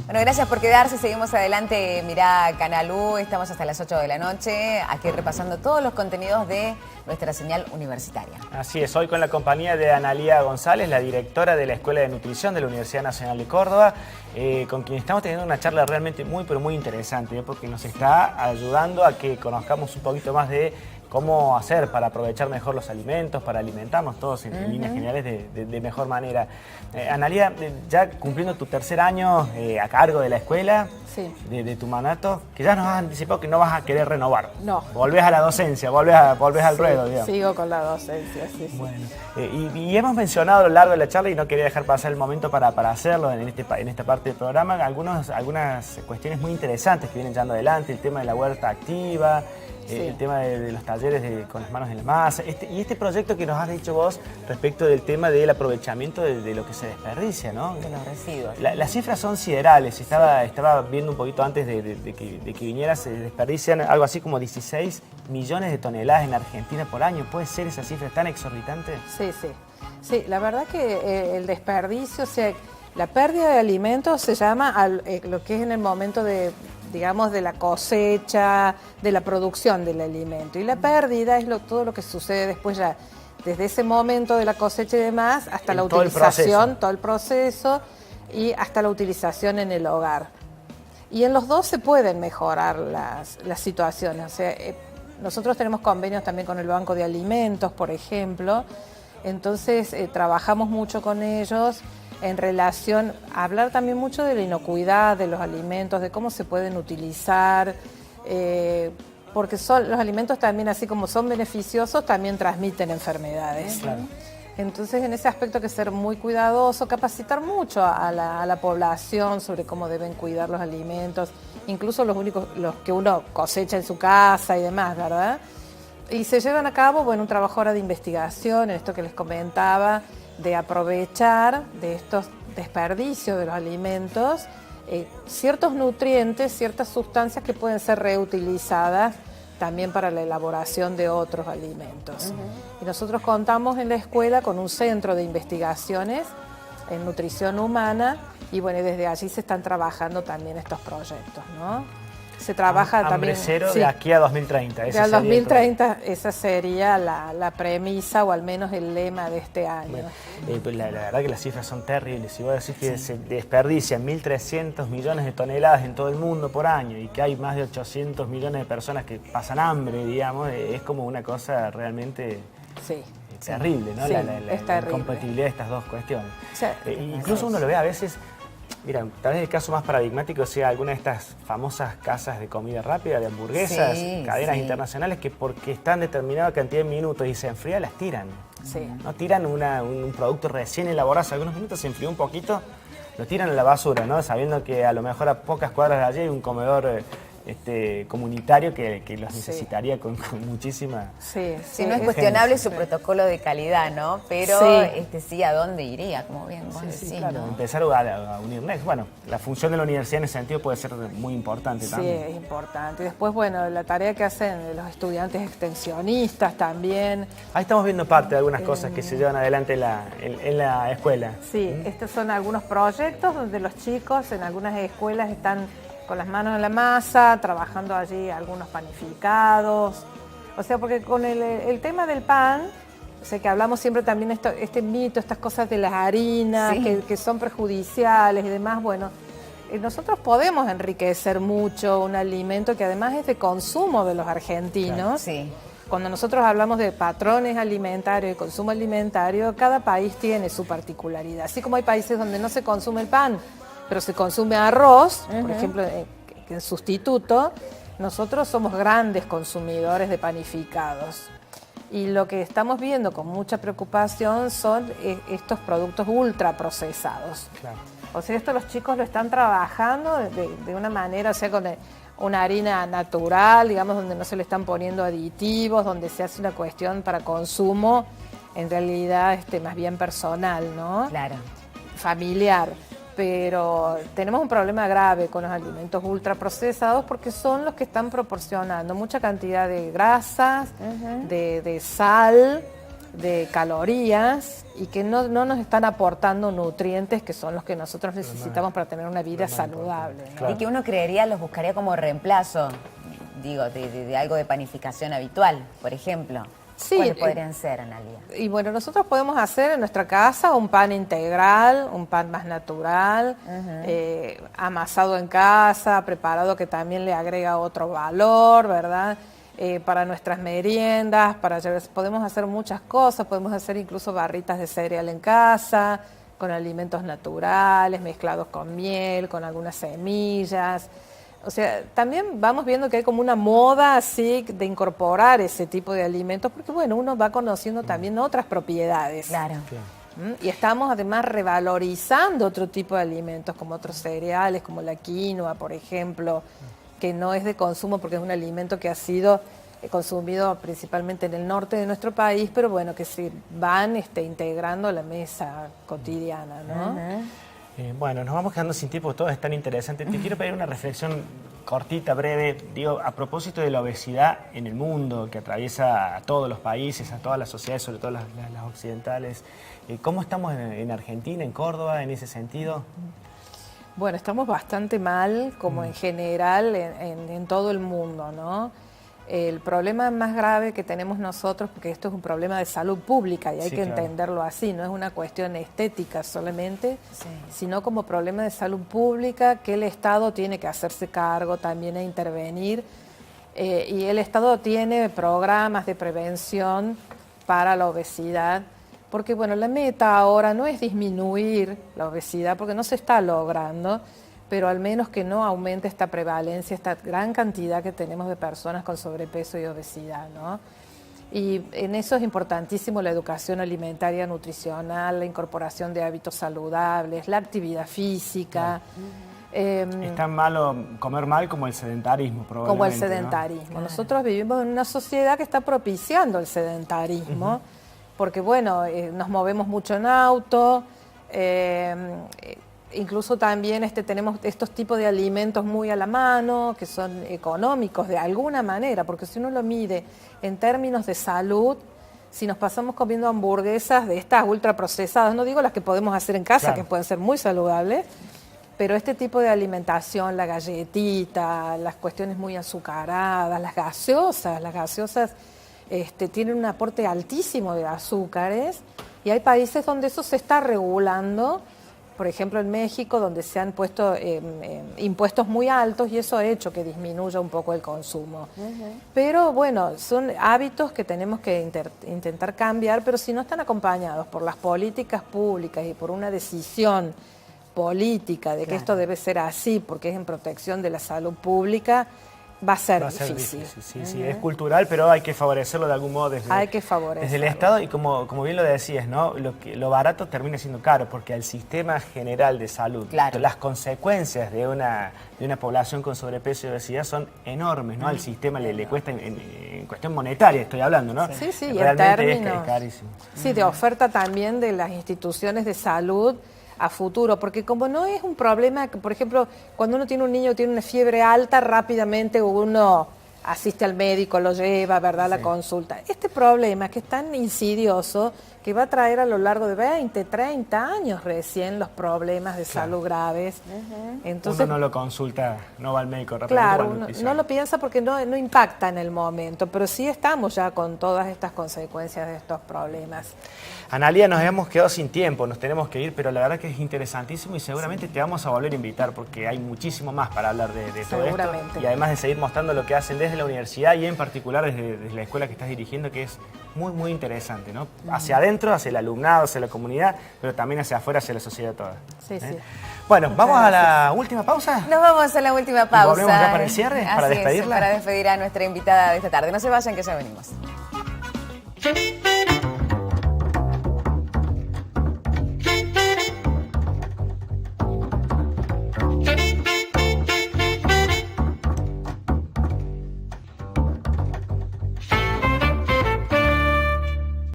Bueno, gracias por quedarse. Seguimos adelante. Mirá Canal U. Estamos hasta las 8 de la noche, aquí repasando todos los contenidos de nuestra señal universitaria. Así es, hoy con la compañía de Analía González, la directora de la Escuela de Nutrición de la Universidad Nacional de Córdoba, con quien estamos teniendo una charla realmente muy interesante, porque nos está ayudando a que conozcamos un poquito más de cómo hacer para aprovechar mejor los alimentos, para alimentarnos todos en líneas generales de mejor manera. Analía, ya cumpliendo tu tercer año a cargo de la escuela, sí, de tu mandato, que ya nos has anticipado que no vas a querer renovar. No. Volvés a la docencia, volvés al ruedo, digamos. Sigo con la docencia, sí. Bueno, y hemos mencionado a lo largo de la charla, y no quería dejar pasar el momento para hacerlo en esta parte del programa, algunas cuestiones muy interesantes que vienen llevando adelante, el tema de la huerta activa, el tema de los talleres con las manos en la masa, y este proyecto que nos has dicho vos respecto del tema del aprovechamiento de lo que se desperdicia, ¿no? De los residuos. Las cifras son siderales. Estaba viendo un poquito antes de que vinieras, se desperdician algo así como 16 millones de toneladas en Argentina por año. ¿Puede ser esa cifra tan exorbitante? Sí, la verdad que el desperdicio, o sea, la pérdida de alimentos se llama lo que es en el momento de, digamos, de la cosecha, de la producción del alimento. Y la pérdida es todo lo que sucede después ya, desde ese momento de la cosecha y demás, hasta la utilización, todo el proceso, y hasta la utilización en el hogar. Y en los dos se pueden mejorar las situaciones. O sea, nosotros tenemos convenios también con el Banco de Alimentos, por ejemplo. Entonces, trabajamos mucho con ellos en relación a hablar también mucho de la inocuidad de los alimentos, de cómo se pueden utilizar, porque los alimentos también, así como son beneficiosos, también transmiten enfermedades. Claro. Entonces, en ese aspecto hay que ser muy cuidadoso, capacitar mucho a la población sobre cómo deben cuidar los alimentos, incluso los que uno cosecha en su casa y demás, ¿verdad? Y se llevan a cabo, bueno, un trabajo ahora de investigación, en esto que les comentaba, de aprovechar de estos desperdicios de los alimentos ciertos nutrientes, ciertas sustancias que pueden ser reutilizadas también para la elaboración de otros alimentos. Y nosotros contamos en la escuela con un centro de investigaciones en nutrición humana y bueno, desde allí se están trabajando también estos proyectos, ¿no? Se trabaja Hambre también... cero de aquí a 2030. De al 2030 esa sería la premisa o al menos el lema de este año. Bueno, pues la verdad que las cifras son terribles. Si vos decís que se desperdician 1.300 millones de toneladas en todo el mundo por año y que hay más de 800 millones de personas que pasan hambre, digamos, es como una cosa realmente... terrible, ¿no? Sí, la incompatibilidad de estas dos cuestiones. O sea, incluso uno lo ve a veces, mira, tal vez el caso más paradigmático sea alguna de estas famosas casas de comida rápida, de hamburguesas, cadenas internacionales, que porque están determinada cantidad de minutos y se enfría, las tiran. No tiran un producto recién elaborado, hace algunos minutos se enfrió un poquito, lo tiran a la basura, ¿no? Sabiendo que a lo mejor a pocas cuadras de allí hay un comedor comunitario que los necesitaría con muchísima... no es cuestionable su protocolo de calidad, ¿no? Pero sí, ¿a dónde iría? Como bien vos decís, claro, ¿no? empezar a unir nexos. Bueno, la función de la universidad en ese sentido puede ser muy importante también. Sí, es importante. Y después, bueno, la tarea que hacen los estudiantes extensionistas también. Ahí estamos viendo parte de algunas cosas que se llevan adelante en la escuela. Sí, estos son algunos proyectos donde los chicos en algunas escuelas están con las manos en la masa, trabajando allí algunos panificados. O sea, porque con el tema del pan, o sea, que hablamos siempre también este mito, estas cosas de las harinas, que son perjudiciales y demás, bueno, nosotros podemos enriquecer mucho un alimento que además es de consumo de los argentinos. Claro, Cuando nosotros hablamos de patrones alimentarios y consumo alimentario, cada país tiene su particularidad. Así como hay países donde no se consume el pan, pero se consume arroz, por ejemplo, en sustituto, nosotros somos grandes consumidores de panificados. Y lo que estamos viendo con mucha preocupación son estos productos ultraprocesados. Claro. O sea, esto los chicos lo están trabajando de una manera, o sea, con una harina natural, digamos, donde no se le están poniendo aditivos, donde se hace una cuestión para consumo, en realidad más bien personal, ¿no? Claro. familiar. Pero tenemos un problema grave con los alimentos ultraprocesados porque son los que están proporcionando mucha cantidad de grasas, de sal, de calorías y que no nos están aportando nutrientes que son los que nosotros necesitamos para tener una vida saludable, ¿no? Claro. Y que uno creería los buscaría como reemplazo, digo, de algo de panificación habitual, por ejemplo. Sí, ¿cuáles podrían ser, Analia? Y bueno, nosotros podemos hacer en nuestra casa un pan integral, un pan más natural, amasado en casa, preparado, que también le agrega otro valor, ¿verdad? Para nuestras meriendas, podemos hacer muchas cosas, podemos hacer incluso barritas de cereal en casa, con alimentos naturales, mezclados con miel, con algunas semillas. O sea, también vamos viendo que hay como una moda así de incorporar ese tipo de alimentos, porque bueno, uno va conociendo también otras propiedades. Claro. Y estamos además revalorizando otro tipo de alimentos, como otros cereales, como la quinoa, por ejemplo, que no es de consumo porque es un alimento que ha sido consumido principalmente en el norte de nuestro país, pero bueno, que se van integrando a la mesa cotidiana, ¿no? Bueno, nos vamos quedando sin tiempo, todo es tan interesante. Te quiero pedir una reflexión cortita, breve, digo, a propósito de la obesidad en el mundo, que atraviesa a todos los países, a todas las sociedades, sobre todo las occidentales. ¿Cómo estamos en Argentina, en Córdoba, en ese sentido? Bueno, estamos bastante mal, como en general, en todo el mundo, ¿no? El problema más grave que tenemos nosotros, porque esto es un problema de salud pública y hay que entenderlo así, no es una cuestión estética solamente, sino como problema de salud pública que el Estado tiene que hacerse cargo también e intervenir. Y el Estado tiene programas de prevención para la obesidad, porque bueno, la meta ahora no es disminuir la obesidad, porque no se está logrando, pero al menos que no aumente esta prevalencia, esta gran cantidad que tenemos de personas con sobrepeso y obesidad, ¿no? Y en eso es importantísimo la educación alimentaria, nutricional, la incorporación de hábitos saludables, la actividad física. Es tan malo comer mal como el sedentarismo, probablemente. Como el sedentarismo. ¿No? Nosotros vivimos en una sociedad que está propiciando el sedentarismo, porque bueno, nos movemos mucho en auto, incluso también tenemos estos tipos de alimentos muy a la mano, que son económicos de alguna manera, porque si uno lo mide en términos de salud, si nos pasamos comiendo hamburguesas de estas ultraprocesadas, no digo las que podemos hacer en casa, que pueden ser muy saludables, pero este tipo de alimentación, la galletita, las cuestiones muy azucaradas, las gaseosas tienen un aporte altísimo de azúcares y hay países donde eso se está regulando. Por ejemplo, en México, donde se han puesto impuestos muy altos y eso ha hecho que disminuya un poco el consumo. Pero bueno, son hábitos que tenemos que intentar cambiar, pero si no están acompañados por las políticas públicas y por una decisión política de que esto debe ser así, porque es en protección de la salud pública, va a ser difícil. Sí, es cultural, pero hay que favorecerlo de algún modo desde el Estado. Y como bien lo decías, ¿no? Lo barato termina siendo caro, porque al sistema general de salud, las consecuencias de una población con sobrepeso y obesidad son enormes, ¿no? Al sistema le cuesta, en cuestión monetaria estoy hablando, ¿no? Sí, realmente es carísimo. Sí, de oferta también de las instituciones de salud a futuro, porque como no es un problema, por ejemplo, cuando uno tiene un niño que tiene una fiebre alta, rápidamente uno asiste al médico, lo lleva, ¿verdad?, a la consulta. Este problema que es tan insidioso que va a traer a lo largo de 20, 30 años recién los problemas de salud graves. Entonces, uno no lo consulta, no va al médico rápidamente. Claro, uno no lo piensa porque no impacta en el momento, pero sí estamos ya con todas estas consecuencias de estos problemas. Analia, nos hemos quedado sin tiempo, nos tenemos que ir, pero la verdad que es interesantísimo y seguramente te vamos a volver a invitar porque hay muchísimo más para hablar de todo esto. Y además de seguir mostrando lo que hacen desde la universidad y en particular desde la escuela que estás dirigiendo, que es muy, muy interesante, ¿no? Hacia adentro, hacia el alumnado, hacia la comunidad, pero también hacia afuera, hacia la sociedad toda. Sí. Bueno, ¿vamos a la última pausa? Nos vamos a la última pausa. ¿Y volvemos ya para el cierre, para despedirla? Para despedir a nuestra invitada de esta tarde. No se vayan, que ya venimos.